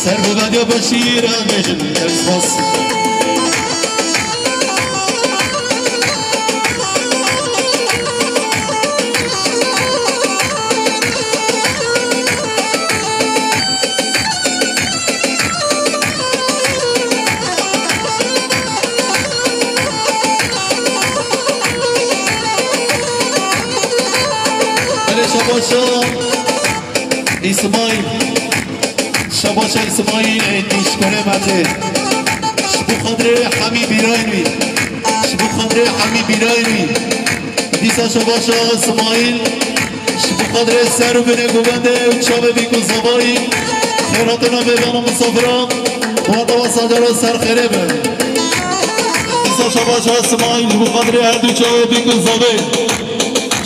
سر بود یا بشیر بجن اساس شباشا اسماعیل شباشا اسماعیل ایتیش کنه مته شبو خدره حمی بیرایمی شبو خدره حمی بیرایمی دیسا شباشا اسماعیل شبو خدره سر و بینه گوبنده و چابه بیکو زبایی خیراتنا بیبانا مسافران مردم ساجرا سر خیره بر دیسا شباشا اسماعیل شبو خدره هر دو چابه بیکو زبایی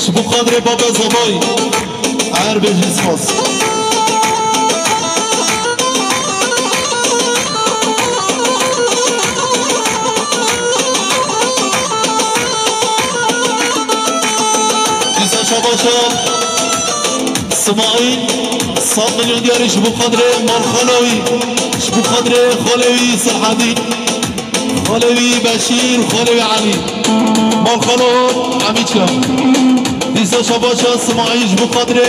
شبو خدره بابا زبایی هر بجنس خاص دیسا شباشا اسماعیل 100 میلیون دیاری شبو خدره مالخالوی شبو خدره خالوی سلحدی خالوی بشیر خالوی علی مالخالو عمیچکم دیسا شباشا اسماعیل شبو خدره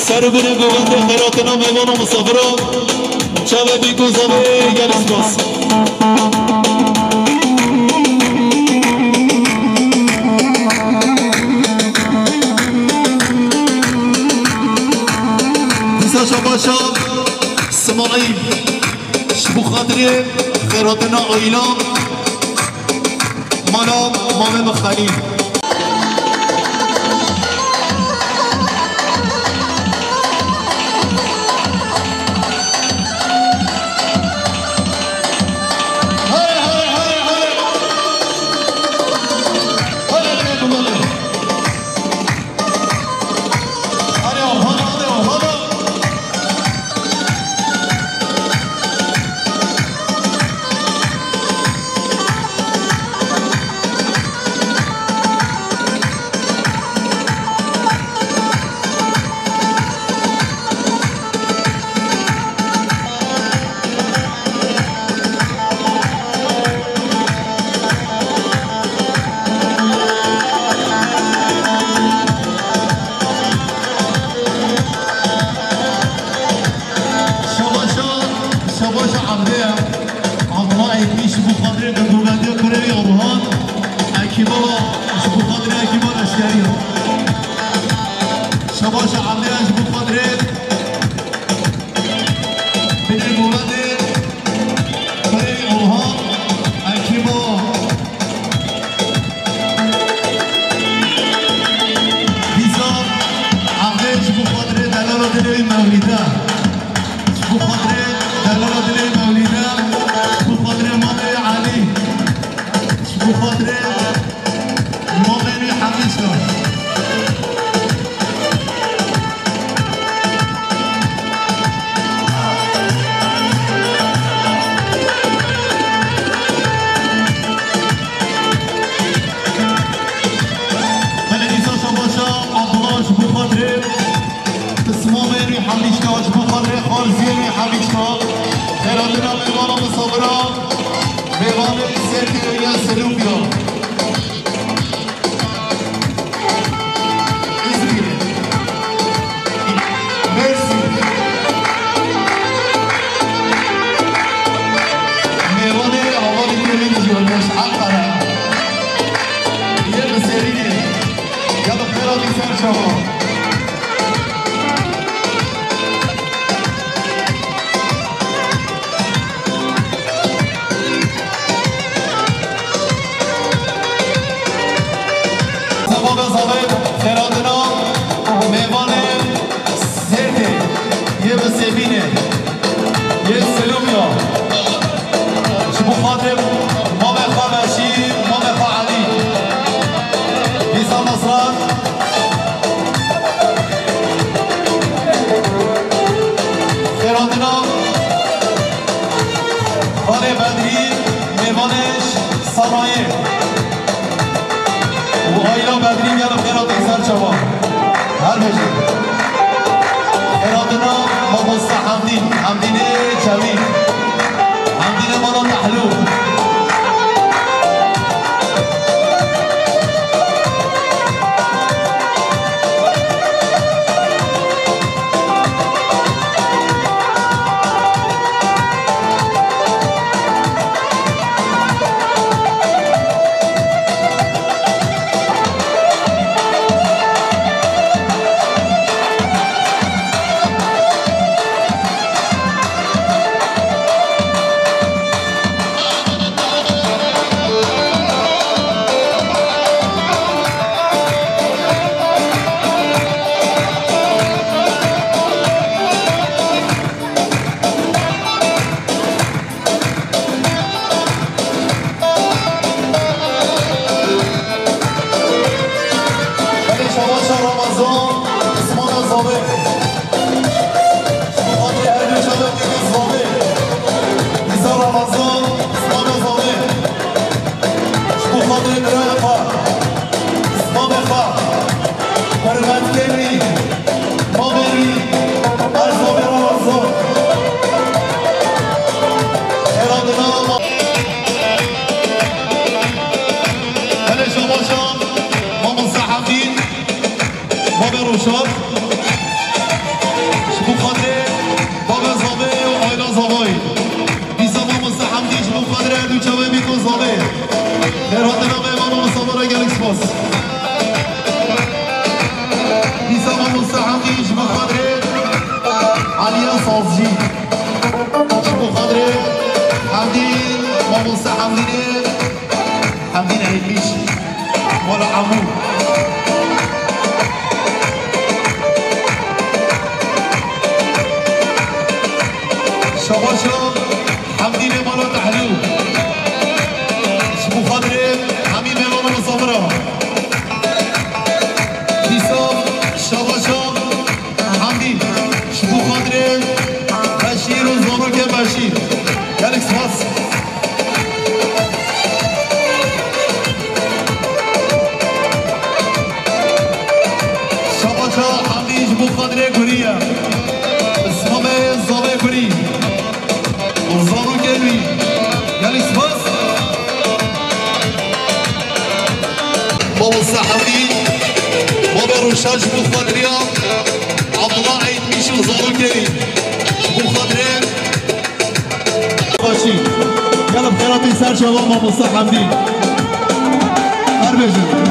سر بینه گوونده خیراتنا میوان و مسافران چاوه بیگو زمه گلیس باس دیسا شباشا اسماعیل شبو خدره خیراتنا آیلان مالا مامه خلیل شباشا عملی از بود خدره بینه گولده برای اوها اکیبا بیزا عملی از بود خدره دلال دلی مولیده بود خدره دلال دلی مولیده بود خدره مامه علی بود خدره مامه حقیش کن حمیشکا شبو خدره خالزیلی حمیشکا خیراتنا میوان و مصابران میوان سرکی یا سلوبیا ازبیره مرسی میوان حوالی تیرین جوانش حق داره یه بسیرینه یا بخیراتی سر شما خیراتنا میوان سرده یه بسیبینه یه سلومیا شبو خاطب ما بخوا بشیر ما بخوا علی بیسا مصران خیراتنا خال بدری میوانش سرایه و آیلا بدری میاد خیرات ایسر شما هر بشه خیراتنا با مستحمدی حمدینه چوی حمدینه مالا تحلو شاج بخادريا عبد الله عيد ميشو زارو كريم بخادري باشي يلا بخيراتي سار شباب ما مصطفى حمدي هربجن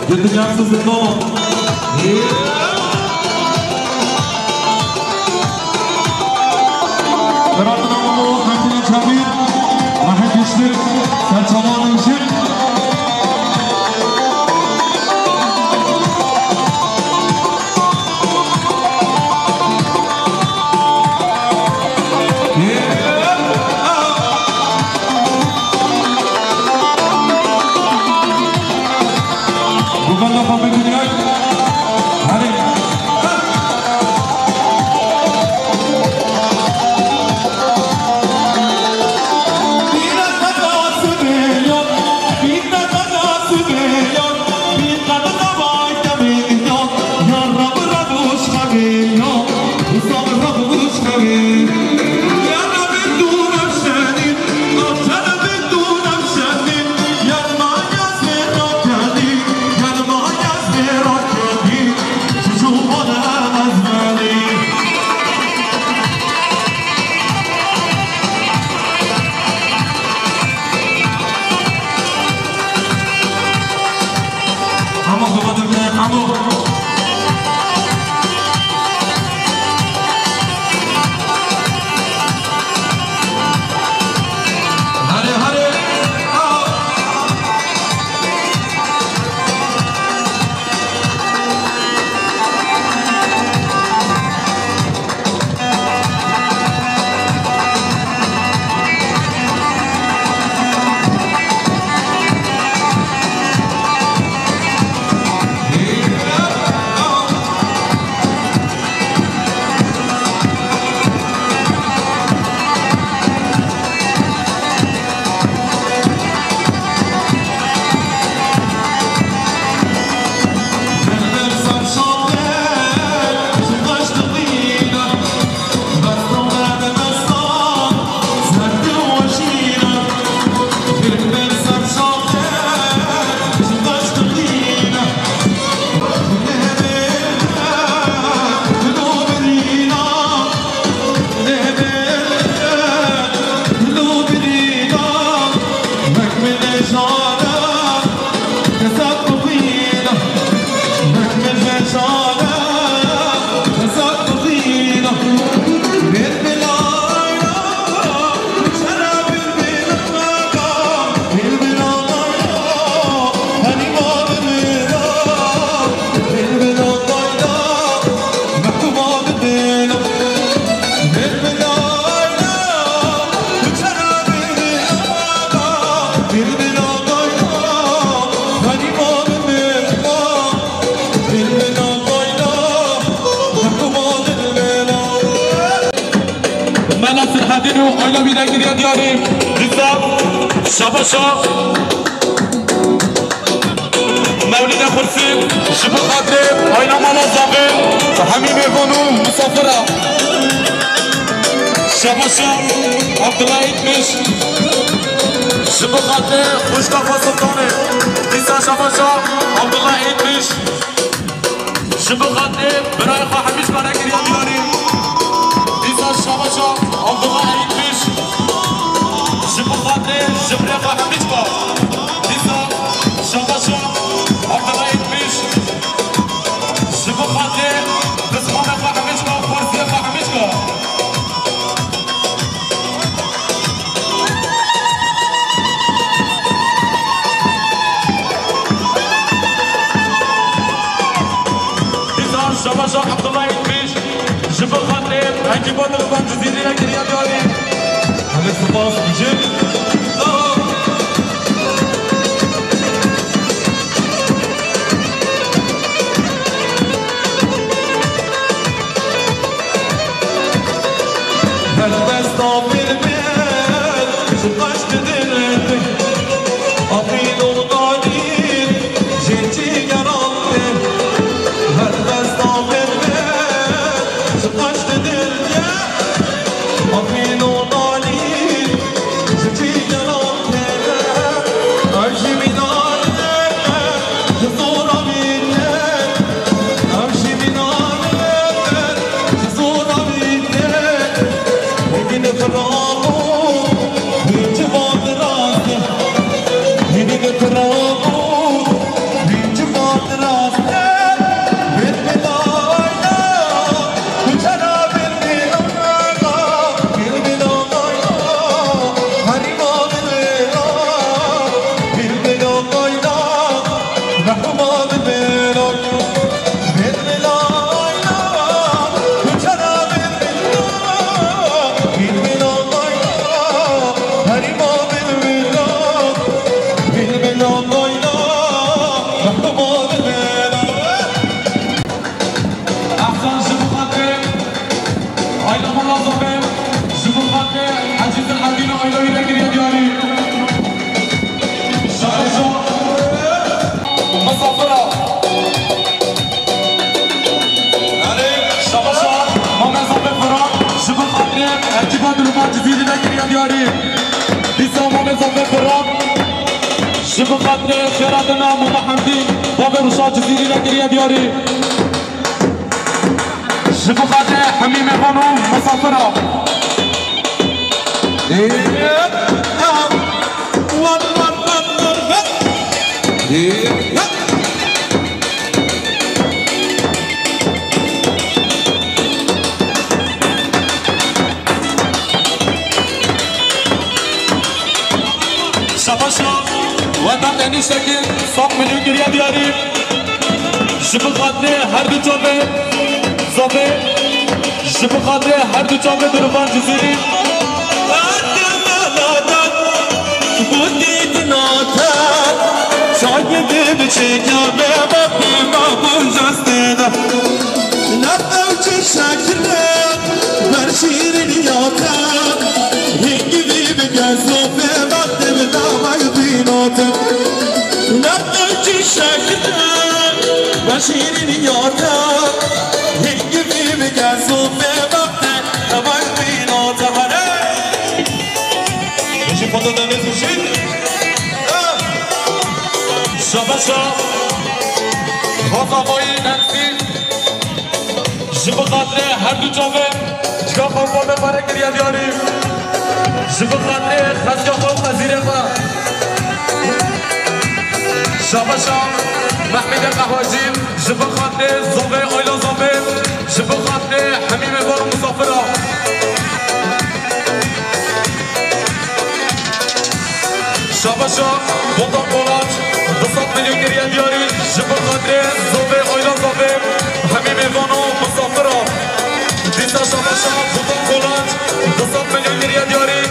Yeteceksiniz de tamam. Beratın Amalı, Kantine Çabir, Ahmet Güçlü, Selçaman Işık. Bukanla Pamuk Dünya. Hadi. Oyla bir de gidiyor diyorum. Lütfen Şabaşa Mevlide Kursi Şıbı Kadri Oynamalı Zagı Hamime Konu Musafira Şabaşa Abdullah İtmiş Şıbı Kadri Kuşkafa Sultanı Lisa Şabaşa Abdullah İtmiş Şıbı Kadri Birayha Hamiş Kara giriyor diyorum. Lisa Şabaşa Abdullah İtmiş Şıbı Kadri Şıbreka Hamişka Lisa Şabaşa Abdullah İtmiş Şıbı Kadri Kısmane Hamişka Kursiye Hamişka Lisa Şabaşa Abdullah İtmiş Şıbı Kadri Hangi Batı'dan Cüzeli'ne giriyor diyorum. Hadi Sıfas Gücüm Helbest amir ben Şıkaş dedirildi Afil oldu değil Cenci yarattı Helbest amir ben Şıkaş dedirildi Afil oldu değil شبه خاطر خيراتنا ماما حمدين بابا رشاد جزيري لكن يا دياري شبه خاطر حميمة بانو مسافرة شباشا وطن تاني ساكن صوت مليون يا دياري شبه خاطر هر دو جوابه زوبه شبه خاطر هر دو جوابه دربان جزيري شاید بچه به وقتی ما بنجسته نبض چه شکله بر شیرین یاتم هنگی بگذو به وقتی به دامای بیناتم نبض چه شکله بر شیرین یاتم هنگی بگذو به وقتی دامای بیناتم میشه فضا دانست میشید شباشا خواهی ننسی شبه خاطر هر دو جاوه جگاه خواه به باره کریا دیاری شبه خاطر خزگاه خواه خزیره خواه شباشا محمد قهواجی شبه خاطر زوبه آیلا زوبه شبه خاطر حمیم بار مسافره شباشا بطن قولاج 200 میلیون گریه دیاری شبه خاطر زوبه آیلا زوبه همین میوانو مسافرا دیسا شباشا بطن قولاج 200 میلیون گریه دیاری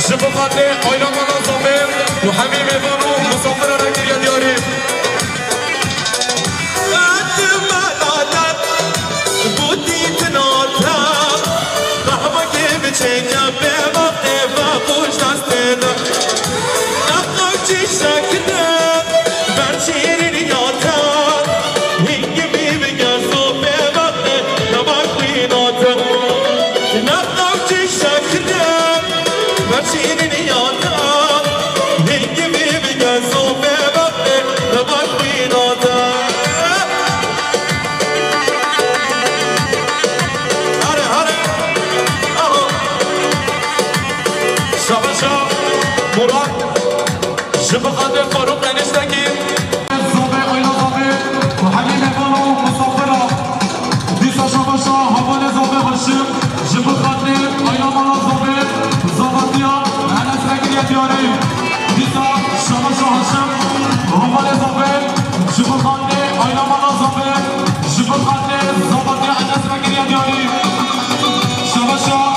شبه خاطر آیلا مانا زوبه و همین میوانو مسافرا را گریه دیاری شبه خاطر فاروق انشتکی زوبه آیلا زوبه و حمیم بانو مسافرا دیسا شباشا حوال زوبه هاشم شبه خاطر آیلا مانا زوبه زوباتیا انس نگریه دیاری دیسا شباشا هاشم حوال زوبه شبه خاطر آیلا مانا زوبه شبه خاطر زوباتیا انس نگریه دیاری شباشا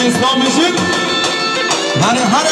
اسلام میشید هره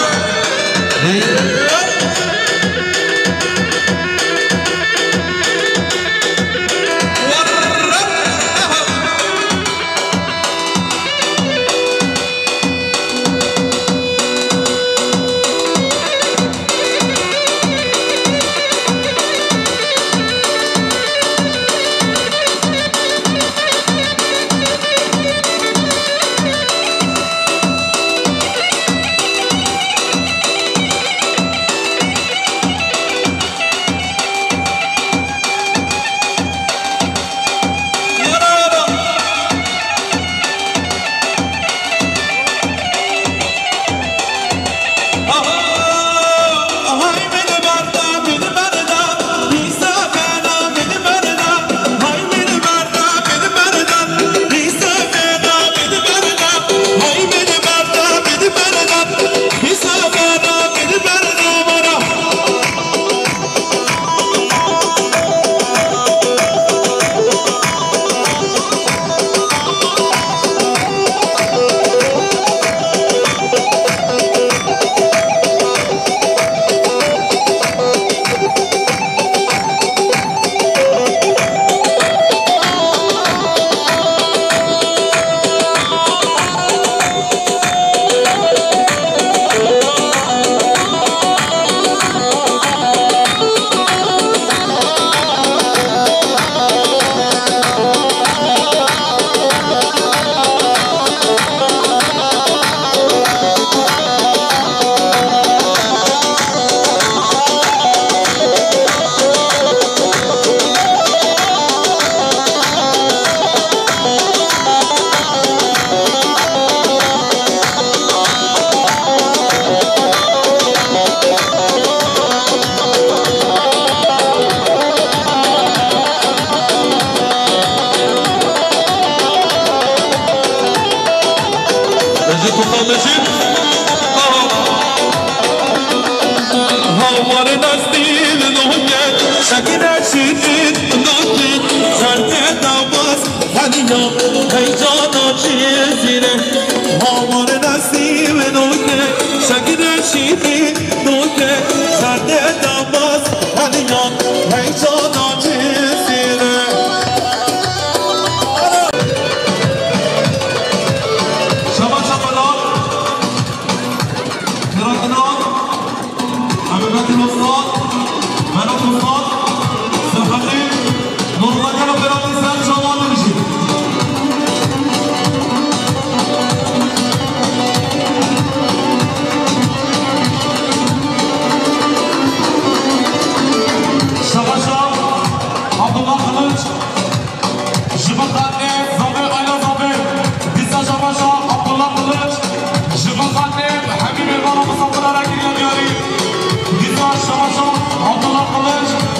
Abdullah Kılıç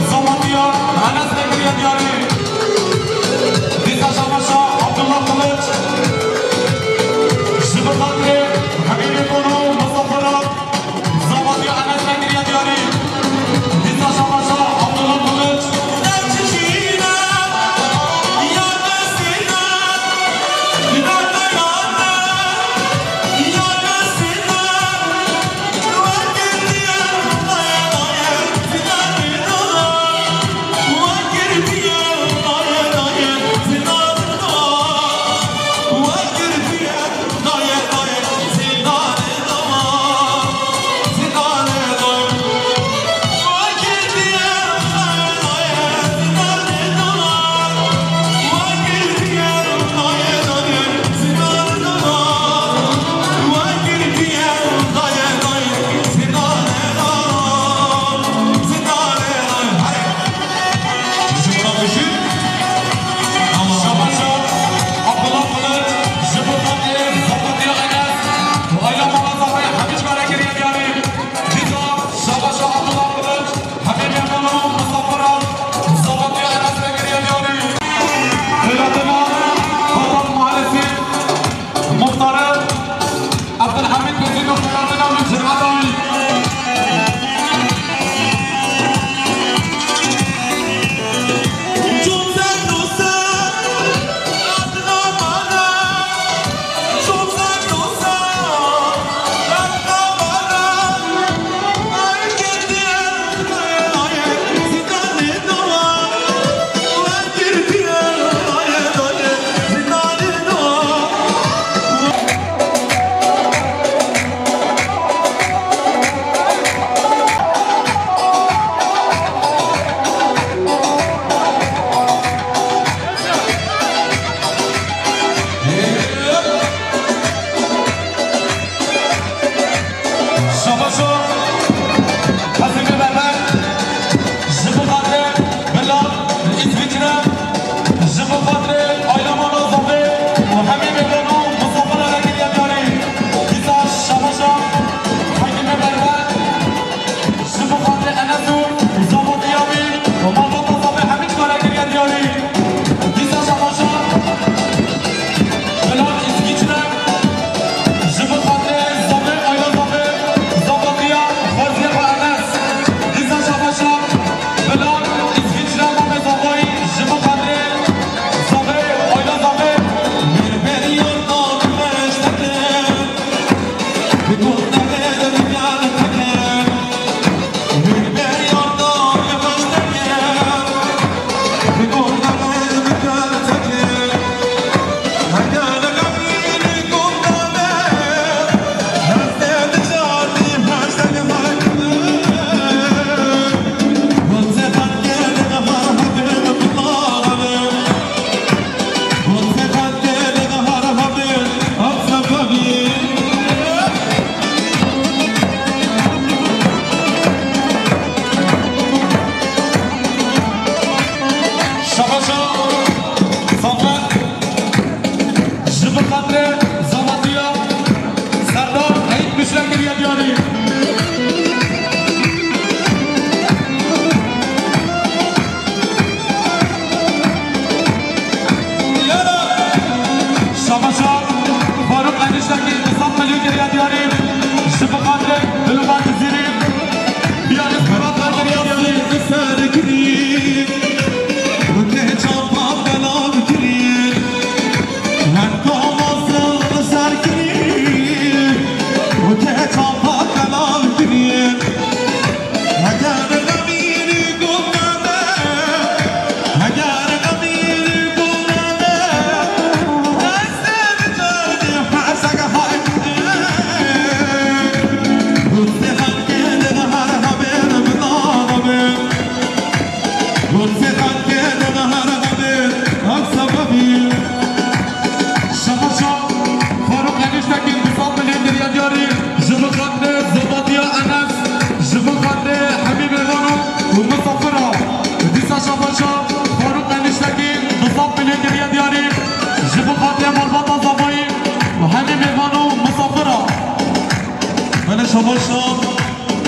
شباشا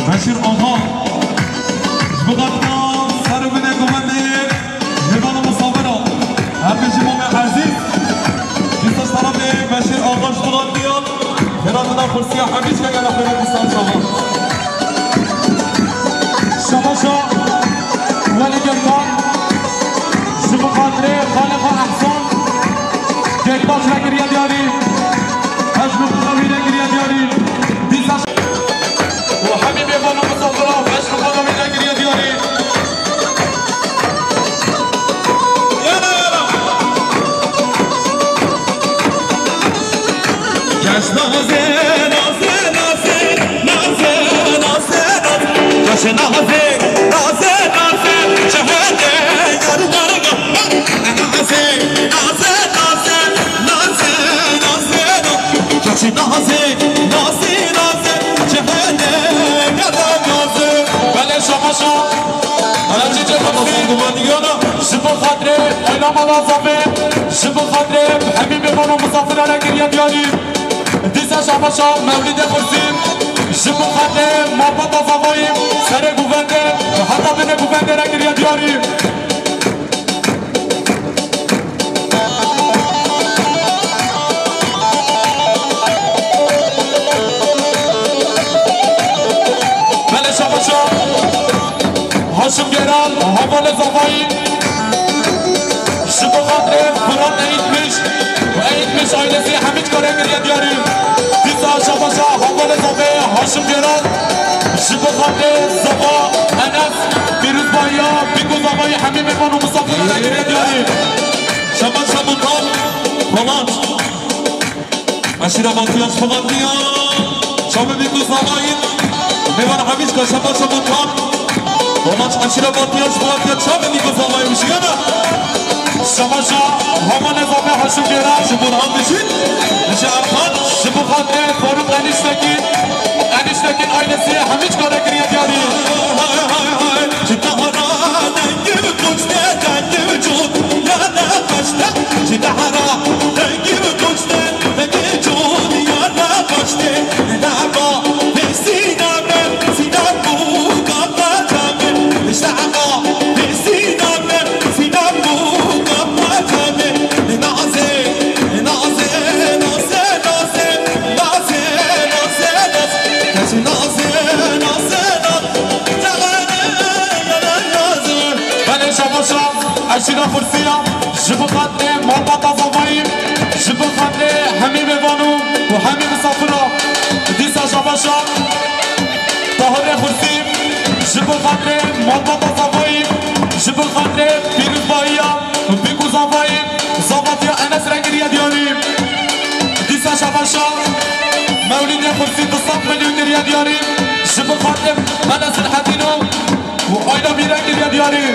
بشیر آقا بقدنا سر بده گمنده لیوان مصابرا همه جمعه عزیز بیستاش طرف بشیر آقا بقدنیا هراتنا خرسیه حمیش که گل اخیره بیستان شما شباشا ولی گلکان شبو خاطره خالقا احسان گلکاش نگریه دیاری هجلو قوی نگریه دیاری بیستاش وحبيب يفضل مصدره وعشق قدم الأجر يا دياري يلا يلا جاش نازي نازي نازي نازي نازي جاش نازي نازي نازي شهادة يا رجال نازي نازي نازي نازي نازي جاش نازي نازي نازي شهادة شباشا أنا جيت أنا شبو خاطري أنا مواظبي شبو خاطري حبيبي بونو مسافر على كريا ديالي ديسا شباشا مولد خرسيم شبو خاطري ما بابا فاويم سر بوفندر حتى بين بوفندر على كريا ديالي بله شباشا هاشم گرال حوال زفایی شبو خاطره فران ایدمیش و ایدمیش آیلسی همیچ کاره گریه دیاری دیسا شباشا حوال زفایی هاشم گرال شبو خاطره زفا انس بیروز بایا بیگو زفایی همین میکنو مسافر گریه دیاری شباشا منطال پلانچ مشیره بانتیانش فقط دیا شبه بیگو زفایی میوان همیچ که شباشا منطال Domaç aşırı batıyor, batıyor, çabuk niko zavayı müşgana. Şamaşa, haman ezame haşım gera, şubun hamdişin. Nişe arkan, şubu khadre, foruk eniştekin ailesi hamiç kare giriye diyari. Çitahara, dengim kuşte, dengim çut, yana kaçta. Çitahara, dengim kuşte, dengim çut, yana kaçta. Naba, sinamre, sinamu, اشتعقا بسينام سينام قمتامي نازي نازي نازي نازي نازي نازي نازي نازي نازي نازي بله شباشا اشيرا فرسيا جبو خاطري محبطة زمايم جبو خاطري همي بيبانو وهمي مسافرة ديسا شباشا طهر خرسيم جبو خاطري محبطة زفايم جبو خاطري بيروز بايا بيكو زفايم زفاتيا أنس رنگريا دياري ديسا شباشا مولد خرسي تصف مليون دريا دياري جبو خاطري أنس الحدينو وآينا بيرنگريا دياري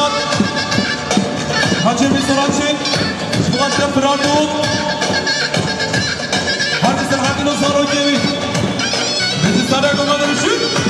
Sultan Hacı Mizraçin Şubat'ta Pranut Hacı Serhat'ın Sarokevi Meclisler'e komandanı şu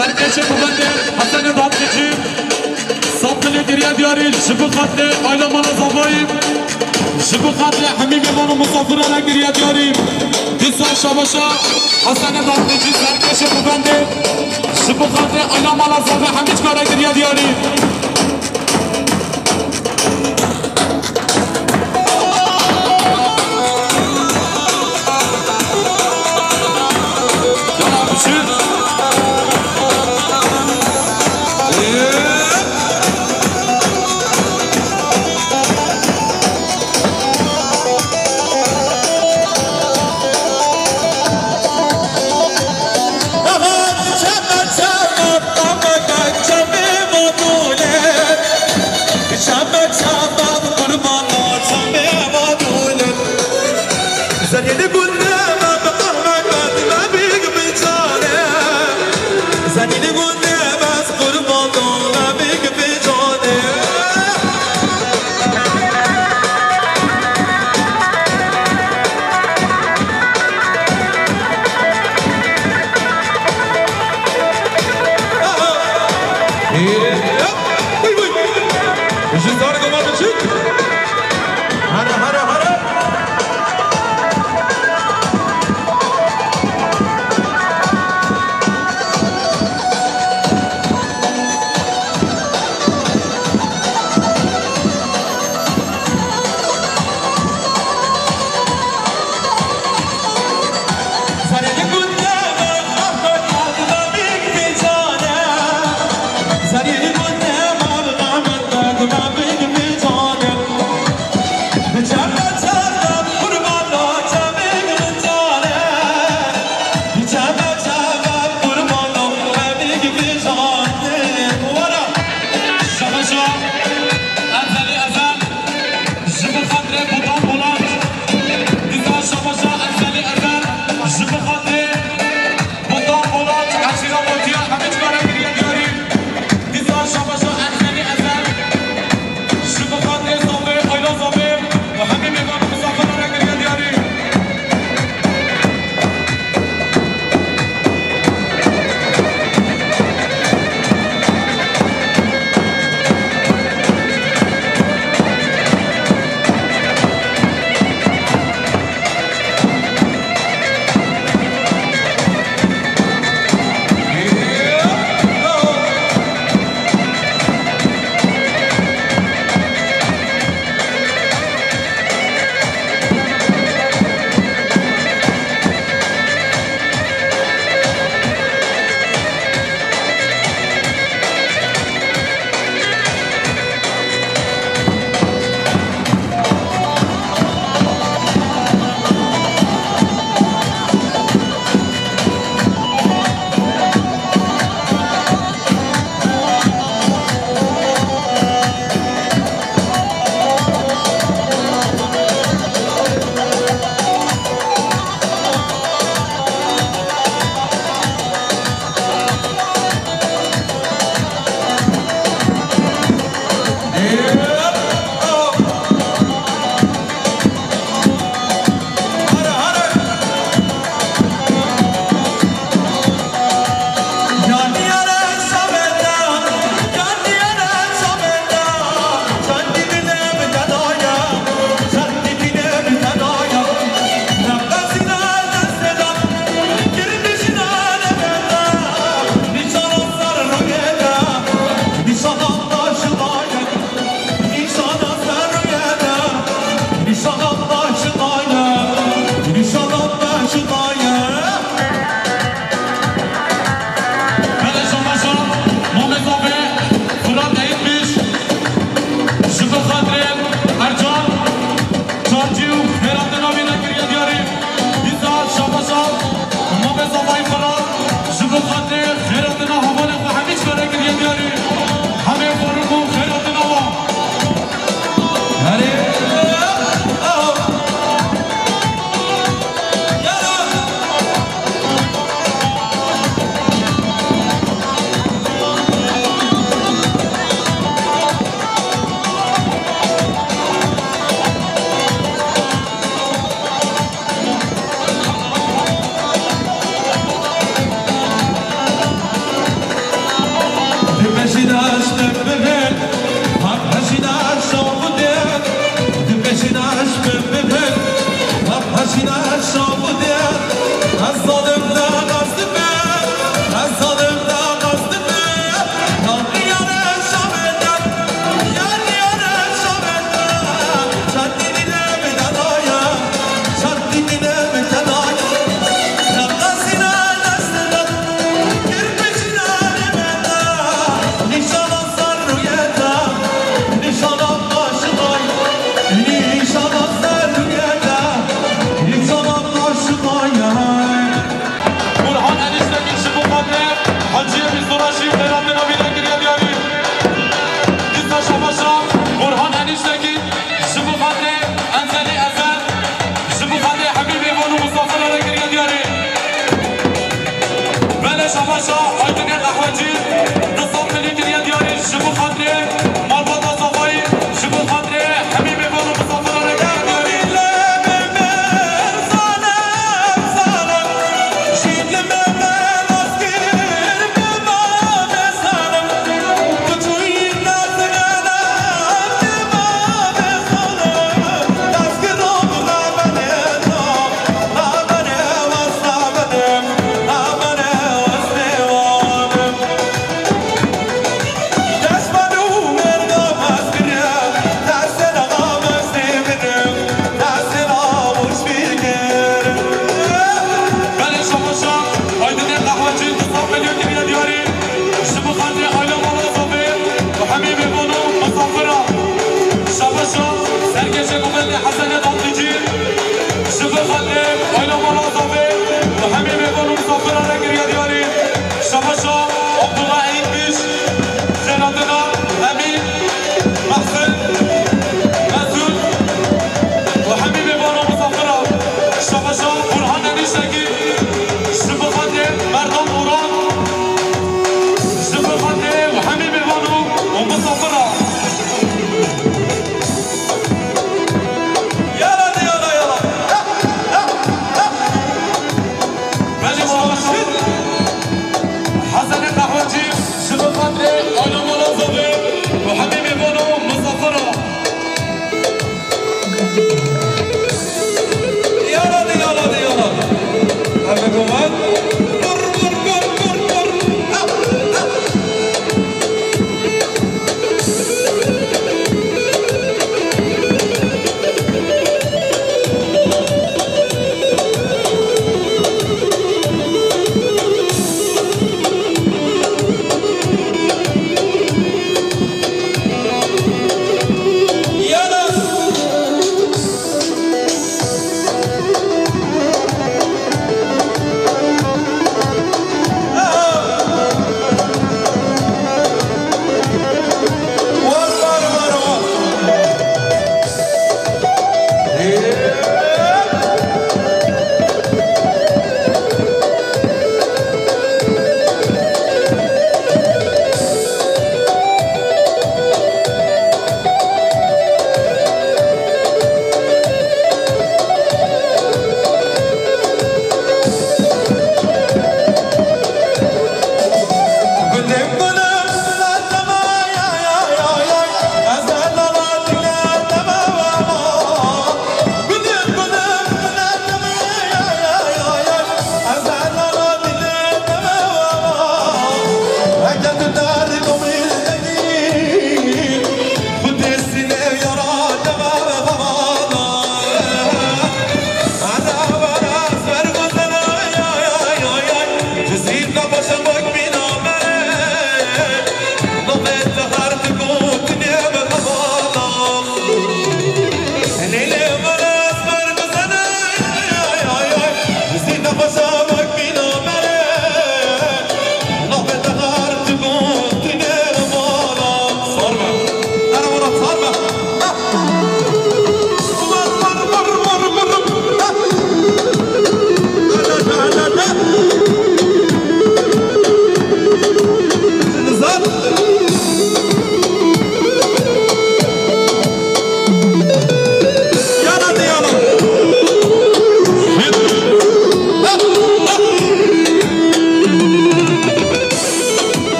سرکش ببنده حسن دادلچی ساپل دریا دیاری شبو خطل آیلا مانا زباییم شبو خطل همین مانو مسافرانه دریا دیاریم دیسا شباشا حسن دادلچی سرکش ببنده شبو خطل آیلا مانا زبای همیچ کاره دریا دیاریم Çame module الله